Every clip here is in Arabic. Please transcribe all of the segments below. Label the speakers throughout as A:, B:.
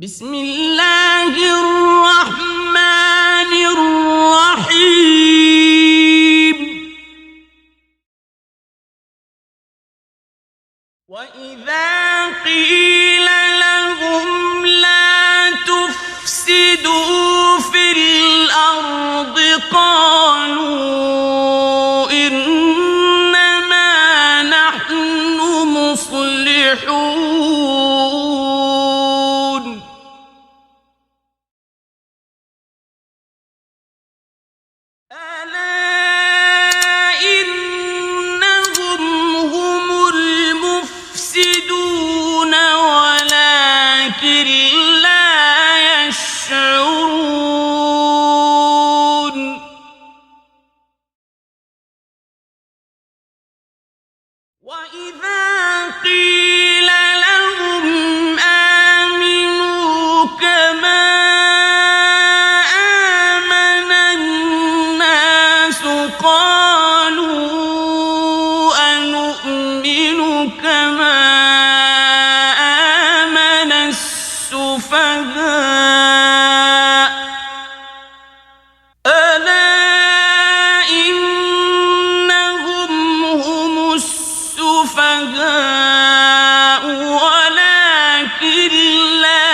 A: بسم الله الرحمن الرحيم. وإذا قيل لهم لا تفسدوا في الأرض قالوا إنما نحن مصلحون. ألا إنهم هم المفسدون ولكن لا يشعرون. وإذا قيل لهم آمنوا كما آمن الناس قالوا أنؤمن كما آمن السفهاء. ألا إنهم هم السفهاء ولكن لا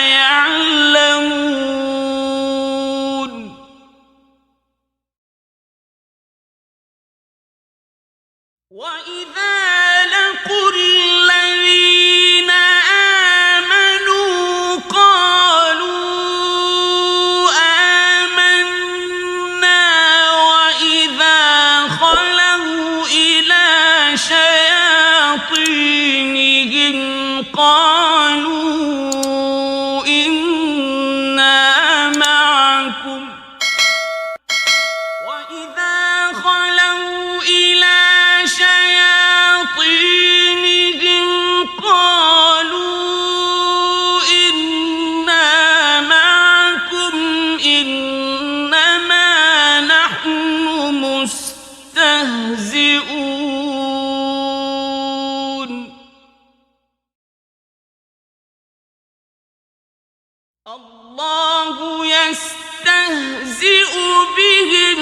A: يعلمون. وإذا لقوا الذين آمنوا قالوا آمنا وإذا خلوا إلى شياطينهم قالوا إنا معكم وإذا خلوا إلى شياطينهم قالوا إنا معكم إنما نحن مستهزئون. الله يستهزئ بهم